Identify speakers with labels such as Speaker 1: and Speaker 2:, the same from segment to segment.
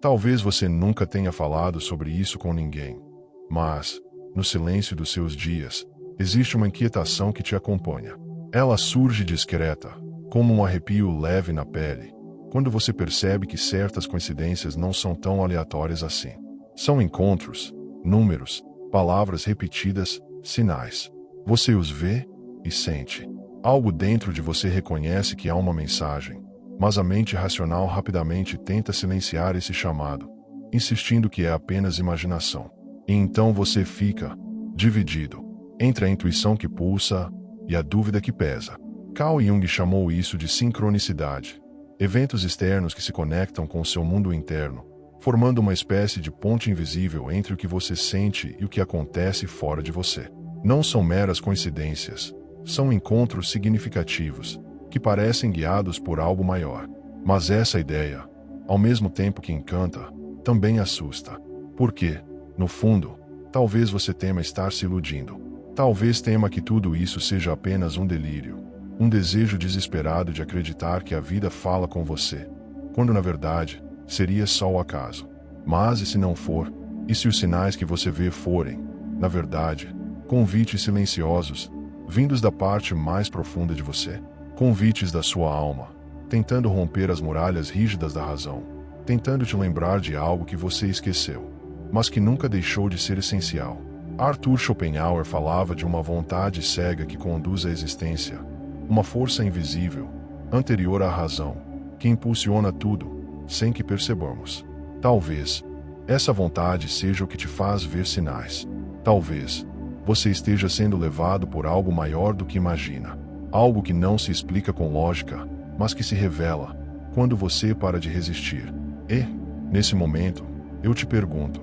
Speaker 1: Talvez você nunca tenha falado sobre isso com ninguém, mas, no silêncio dos seus dias, existe uma inquietação que te acompanha. Ela surge discreta, como um arrepio leve na pele, quando você percebe que certas coincidências não são tão aleatórias assim. São encontros, números, palavras repetidas, sinais. Você os vê e sente. Algo dentro de você reconhece que há uma mensagem, mas a mente racional rapidamente tenta silenciar esse chamado, insistindo que é apenas imaginação. E então você fica dividido entre a intuição que pulsa e a dúvida que pesa. Carl Jung chamou isso de sincronicidade, eventos externos que se conectam com o seu mundo interno, formando uma espécie de ponte invisível entre o que você sente e o que acontece fora de você. Não são meras coincidências, são encontros significativos, que parecem guiados por algo maior. Mas essa ideia, ao mesmo tempo que encanta, também assusta. Porque, no fundo, talvez você tema estar se iludindo. Talvez tema que tudo isso seja apenas um delírio, um desejo desesperado de acreditar que a vida fala com você, quando na verdade, seria só o acaso. Mas e se não for? E se os sinais que você vê forem, na verdade, convites silenciosos, vindos da parte mais profunda de você? Convites da sua alma, tentando romper as muralhas rígidas da razão, tentando te lembrar de algo que você esqueceu, mas que nunca deixou de ser essencial. Arthur Schopenhauer falava de uma vontade cega que conduz à existência, uma força invisível, anterior à razão, que impulsiona tudo, sem que percebamos. Talvez essa vontade seja o que te faz ver sinais. Talvez você esteja sendo levado por algo maior do que imagina. Algo que não se explica com lógica, mas que se revela quando você para de resistir. E, nesse momento, eu te pergunto,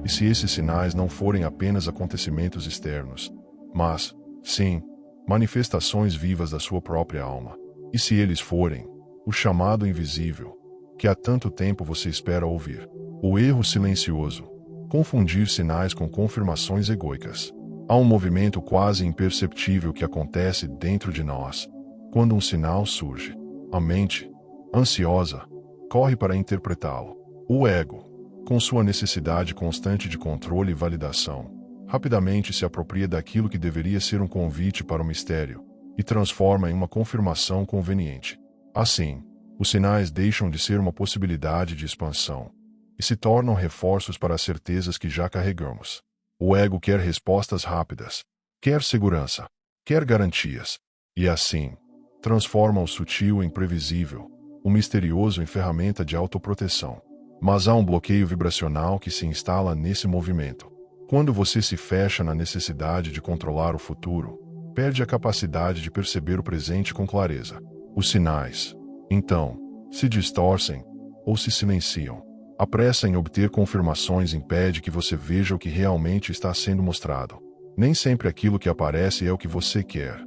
Speaker 1: e se esses sinais não forem apenas acontecimentos externos, mas, sim, manifestações vivas da sua própria alma? E se eles forem o chamado invisível, que há tanto tempo você espera ouvir? O erro silencioso, confundir sinais com confirmações egóicas. Há um movimento quase imperceptível que acontece dentro de nós, quando um sinal surge. A mente, ansiosa, corre para interpretá-lo. O ego, com sua necessidade constante de controle e validação, rapidamente se apropria daquilo que deveria ser um convite para o mistério, e transforma em uma confirmação conveniente. Assim, os sinais deixam de ser uma possibilidade de expansão, e se tornam reforços para as certezas que já carregamos. O ego quer respostas rápidas, quer segurança, quer garantias, e assim, transforma o sutil em previsível, o misterioso em ferramenta de autoproteção. Mas há um bloqueio vibracional que se instala nesse movimento. Quando você se fecha na necessidade de controlar o futuro, perde a capacidade de perceber o presente com clareza. Os sinais, então, se distorcem ou se silenciam. A pressa em obter confirmações impede que você veja o que realmente está sendo mostrado. Nem sempre aquilo que aparece é o que você quer,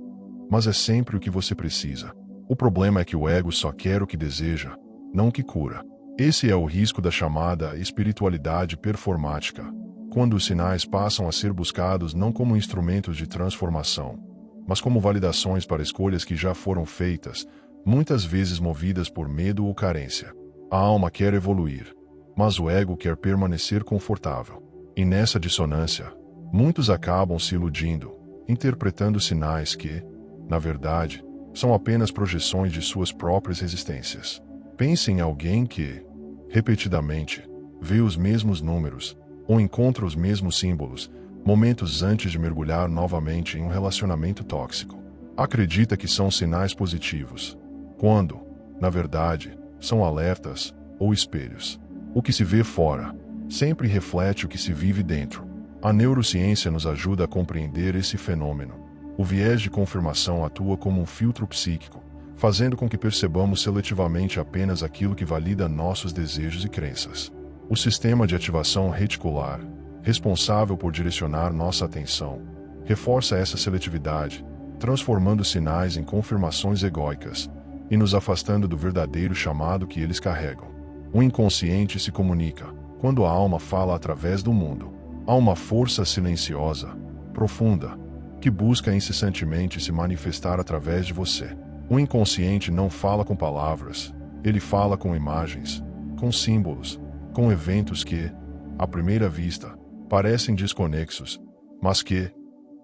Speaker 1: mas é sempre o que você precisa. O problema é que o ego só quer o que deseja, não o que cura. Esse é o risco da chamada espiritualidade performática, quando os sinais passam a ser buscados não como instrumentos de transformação, mas como validações para escolhas que já foram feitas, muitas vezes movidas por medo ou carência. A alma quer evoluir, mas o ego quer permanecer confortável. E nessa dissonância, muitos acabam se iludindo, interpretando sinais que, na verdade, são apenas projeções de suas próprias resistências. Pense em alguém que, repetidamente, vê os mesmos números, ou encontra os mesmos símbolos, momentos antes de mergulhar novamente em um relacionamento tóxico. Acredita que são sinais positivos, quando, na verdade, são alertas ou espelhos. O que se vê fora sempre reflete o que se vive dentro. A neurociência nos ajuda a compreender esse fenômeno. O viés de confirmação atua como um filtro psíquico, fazendo com que percebamos seletivamente apenas aquilo que valida nossos desejos e crenças. O sistema de ativação reticular, responsável por direcionar nossa atenção, reforça essa seletividade, transformando sinais em confirmações egóicas e nos afastando do verdadeiro chamado que eles carregam. O inconsciente se comunica, quando a alma fala através do mundo. Há uma força silenciosa, profunda, que busca incessantemente se manifestar através de você. O inconsciente não fala com palavras, ele fala com imagens, com símbolos, com eventos que, à primeira vista, parecem desconexos, mas que,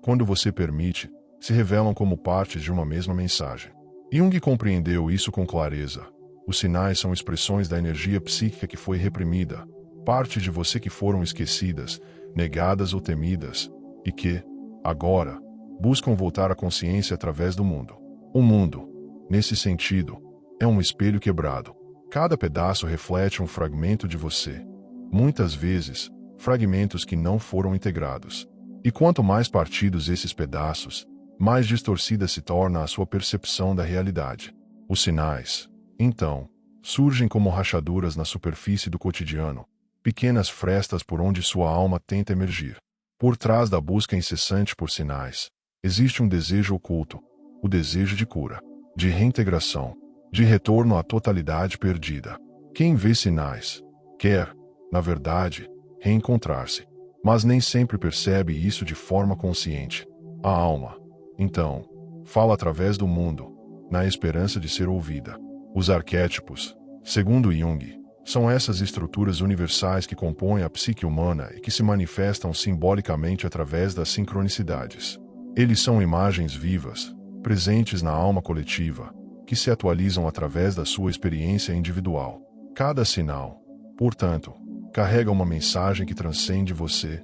Speaker 1: quando você permite, se revelam como partes de uma mesma mensagem. Jung compreendeu isso com clareza. Os sinais são expressões da energia psíquica que foi reprimida, partes de você que foram esquecidas, negadas ou temidas, e que, agora, buscam voltar à consciência através do mundo. O mundo, nesse sentido, é um espelho quebrado. Cada pedaço reflete um fragmento de você. Muitas vezes, fragmentos que não foram integrados. E quanto mais partidos esses pedaços, mais distorcida se torna a sua percepção da realidade. Os sinais, então, surgem como rachaduras na superfície do cotidiano, pequenas frestas por onde sua alma tenta emergir. Por trás da busca incessante por sinais, existe um desejo oculto, o desejo de cura, de reintegração, de retorno à totalidade perdida. Quem vê sinais, quer, na verdade, reencontrar-se, mas nem sempre percebe isso de forma consciente. A alma, então, fala através do mundo, na esperança de ser ouvida. Os arquétipos, segundo Jung, são essas estruturas universais que compõem a psique humana e que se manifestam simbolicamente através das sincronicidades. Eles são imagens vivas, presentes na alma coletiva, que se atualizam através da sua experiência individual. Cada sinal, portanto, carrega uma mensagem que transcende você.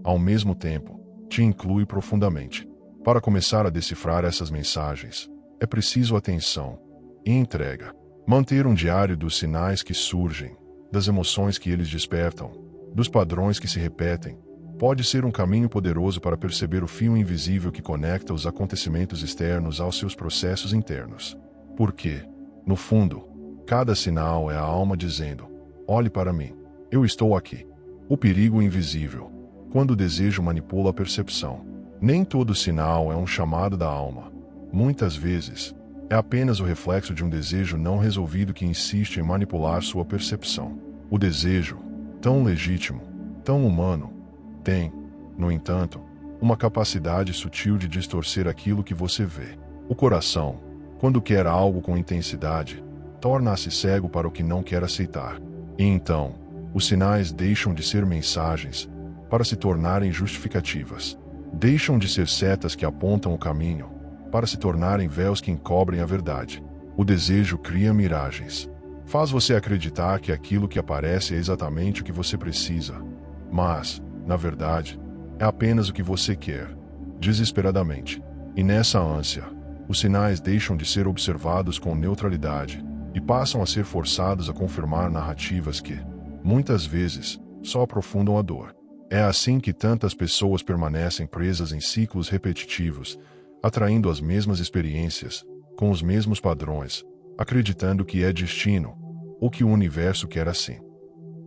Speaker 1: Ao mesmo tempo, te inclui profundamente. Para começar a decifrar essas mensagens, é preciso atenção e entrega. Manter um diário dos sinais que surgem, das emoções que eles despertam, dos padrões que se repetem, pode ser um caminho poderoso para perceber o fio invisível que conecta os acontecimentos externos aos seus processos internos. Porque, no fundo, cada sinal é a alma dizendo: olhe para mim, eu estou aqui. O perigo invisível, quando o desejo manipula a percepção. Nem todo sinal é um chamado da alma. Muitas vezes, é apenas o reflexo de um desejo não resolvido que insiste em manipular sua percepção. O desejo, tão legítimo, tão humano, tem, no entanto, uma capacidade sutil de distorcer aquilo que você vê. O coração, quando quer algo com intensidade, torna-se cego para o que não quer aceitar. E então, os sinais deixam de ser mensagens, para se tornarem justificativas. Deixam de ser setas que apontam o caminho, para se tornarem véus que encobrem a verdade. O desejo cria miragens. Faz você acreditar que aquilo que aparece é exatamente o que você precisa. Mas, na verdade, é apenas o que você quer, desesperadamente. E nessa ânsia, os sinais deixam de ser observados com neutralidade e passam a ser forçados a confirmar narrativas que, muitas vezes, só aprofundam a dor. É assim que tantas pessoas permanecem presas em ciclos repetitivos, atraindo as mesmas experiências, com os mesmos padrões, acreditando que é destino, ou que o universo quer assim.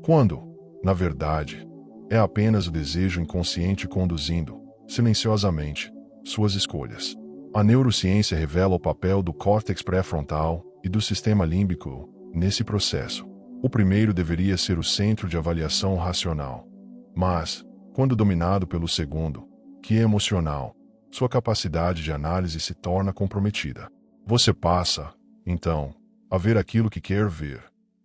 Speaker 1: Quando, na verdade, é apenas o desejo inconsciente conduzindo, silenciosamente, suas escolhas. A neurociência revela o papel do córtex pré-frontal e do sistema límbico nesse processo. O primeiro deveria ser o centro de avaliação racional. Mas, quando dominado pelo segundo, que é emocional, sua capacidade de análise se torna comprometida. Você passa, então, a ver aquilo que quer ver,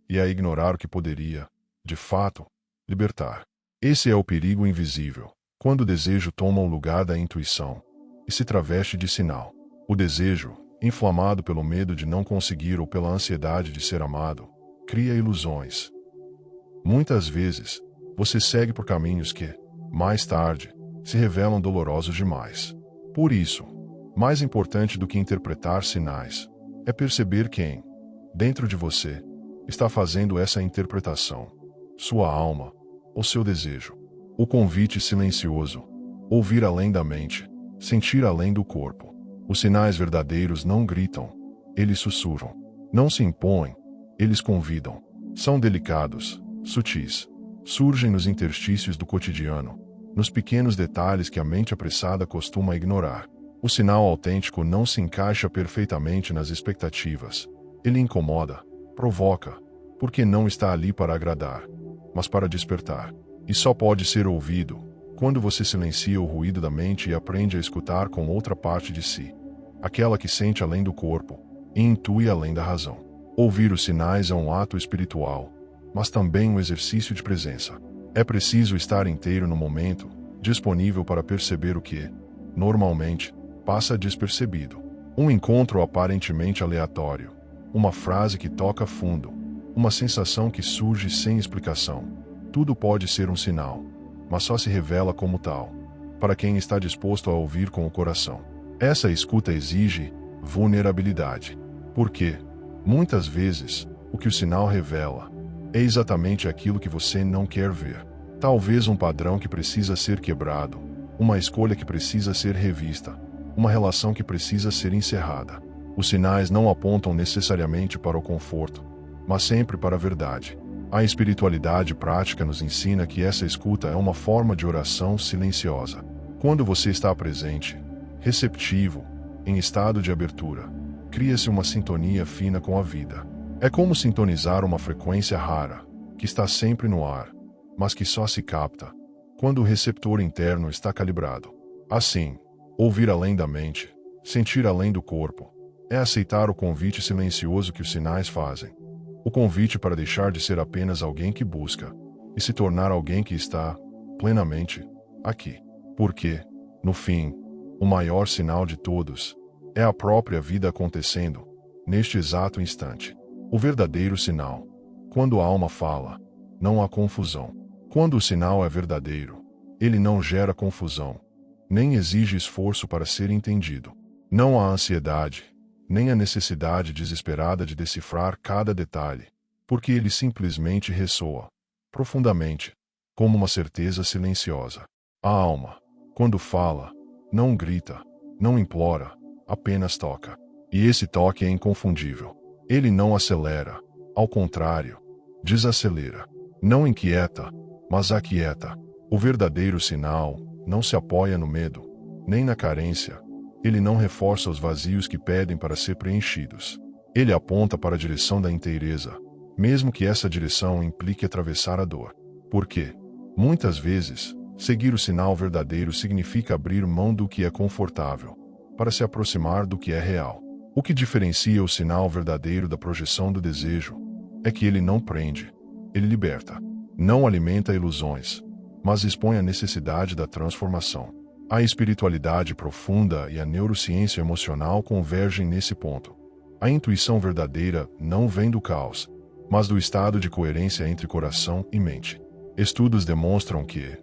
Speaker 1: e a ignorar o que poderia, de fato, libertar. Esse é o perigo invisível, quando o desejo toma o lugar da intuição, e se traveste de sinal. O desejo, inflamado pelo medo de não conseguir ou pela ansiedade de ser amado, cria ilusões. Muitas vezes, você segue por caminhos que, mais tarde, se revelam dolorosos demais. Por isso, mais importante do que interpretar sinais, é perceber quem, dentro de você, está fazendo essa interpretação. Sua alma, ou seu desejo. O convite silencioso. Ouvir além da mente, sentir além do corpo. Os sinais verdadeiros não gritam, eles sussurram. Não se impõem, eles convidam. São delicados, sutis. Surgem nos interstícios do cotidiano, nos pequenos detalhes que a mente apressada costuma ignorar. O sinal autêntico não se encaixa perfeitamente nas expectativas. Ele incomoda, provoca, porque não está ali para agradar, mas para despertar. E só pode ser ouvido quando você silencia o ruído da mente e aprende a escutar com outra parte de si, aquela que sente além do corpo e intui além da razão. Ouvir os sinais é um ato espiritual, mas também um exercício de presença. É preciso estar inteiro no momento, disponível para perceber o que, normalmente, passa despercebido. Um encontro aparentemente aleatório, uma frase que toca fundo, uma sensação que surge sem explicação. Tudo pode ser um sinal, mas só se revela como tal, para quem está disposto a ouvir com o coração. Essa escuta exige vulnerabilidade, porque, muitas vezes, o que o sinal revela é exatamente aquilo que você não quer ver. Talvez um padrão que precisa ser quebrado, uma escolha que precisa ser revista, uma relação que precisa ser encerrada. Os sinais não apontam necessariamente para o conforto, mas sempre para a verdade. A espiritualidade prática nos ensina que essa escuta é uma forma de oração silenciosa. Quando você está presente, receptivo, em estado de abertura, cria-se uma sintonia fina com a vida. É como sintonizar uma frequência rara, que está sempre no ar, mas que só se capta quando o receptor interno está calibrado. Assim, ouvir além da mente, sentir além do corpo, é aceitar o convite silencioso que os sinais fazem. O convite para deixar de ser apenas alguém que busca e se tornar alguém que está, plenamente, aqui. Porque, no fim, o maior sinal de todos é a própria vida acontecendo, neste exato instante. O verdadeiro sinal. Quando a alma fala, não há confusão. Quando o sinal é verdadeiro, ele não gera confusão, nem exige esforço para ser entendido. Não há ansiedade, nem a necessidade desesperada de decifrar cada detalhe, porque ele simplesmente ressoa, profundamente, como uma certeza silenciosa. A alma, quando fala, não grita, não implora, apenas toca. E esse toque é inconfundível. Ele não acelera, ao contrário, desacelera. Não inquieta, mas aquieta. O verdadeiro sinal não se apoia no medo, nem na carência. Ele não reforça os vazios que pedem para ser preenchidos. Ele aponta para a direção da inteireza, mesmo que essa direção implique atravessar a dor. Porque, muitas vezes, seguir o sinal verdadeiro significa abrir mão do que é confortável, para se aproximar do que é real. O que diferencia o sinal verdadeiro da projeção do desejo é que ele não prende, ele liberta. Não alimenta ilusões, mas expõe a necessidade da transformação. A espiritualidade profunda e a neurociência emocional convergem nesse ponto. A intuição verdadeira não vem do caos, mas do estado de coerência entre coração e mente. Estudos demonstram que,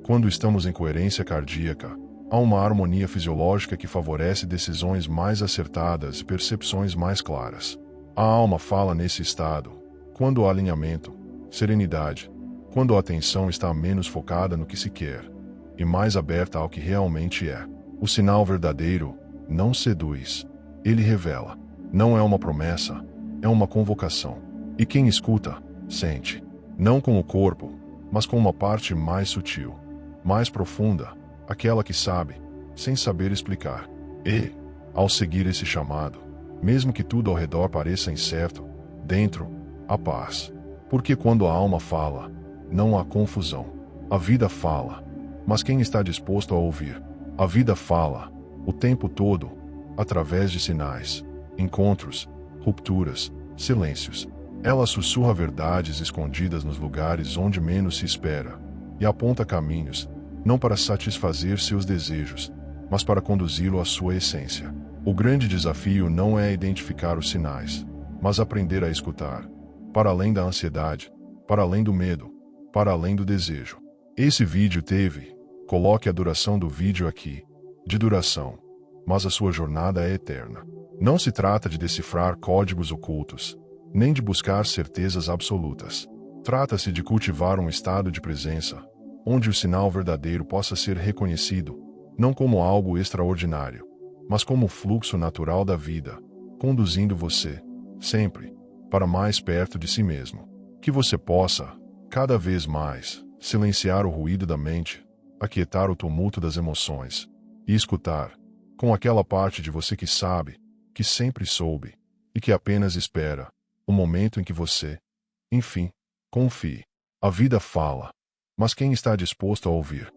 Speaker 1: quando estamos em coerência cardíaca, há uma harmonia fisiológica que favorece decisões mais acertadas e percepções mais claras. A alma fala nesse estado, quando há alinhamento, serenidade, quando a atenção está menos focada no que se quer e mais aberta ao que realmente é. O sinal verdadeiro não seduz, ele revela. Não é uma promessa, é uma convocação. E quem escuta, sente. Não com o corpo, mas com uma parte mais sutil, mais profunda, aquela que sabe, sem saber explicar. E, ao seguir esse chamado, mesmo que tudo ao redor pareça incerto, dentro, há paz. Porque quando a alma fala, não há confusão. A vida fala, mas quem está disposto a ouvir? A vida fala, o tempo todo, através de sinais, encontros, rupturas, silêncios. Ela sussurra verdades escondidas nos lugares onde menos se espera, e aponta caminhos, não para satisfazer seus desejos, mas para conduzi-lo à sua essência. O grande desafio não é identificar os sinais, mas aprender a escutar, para além da ansiedade, para além do medo, para além do desejo. Esse vídeo coloque a duração do vídeo aqui, de duração, mas a sua jornada é eterna. Não se trata de decifrar códigos ocultos, nem de buscar certezas absolutas. Trata-se de cultivar um estado de presença, onde o sinal verdadeiro possa ser reconhecido, não como algo extraordinário, mas como o fluxo natural da vida, conduzindo você, sempre, para mais perto de si mesmo. Que você possa, cada vez mais, silenciar o ruído da mente, aquietar o tumulto das emoções, e escutar, com aquela parte de você que sabe, que sempre soube, e que apenas espera, o momento em que você, enfim, confie. A vida fala, mas quem está disposto a ouvir?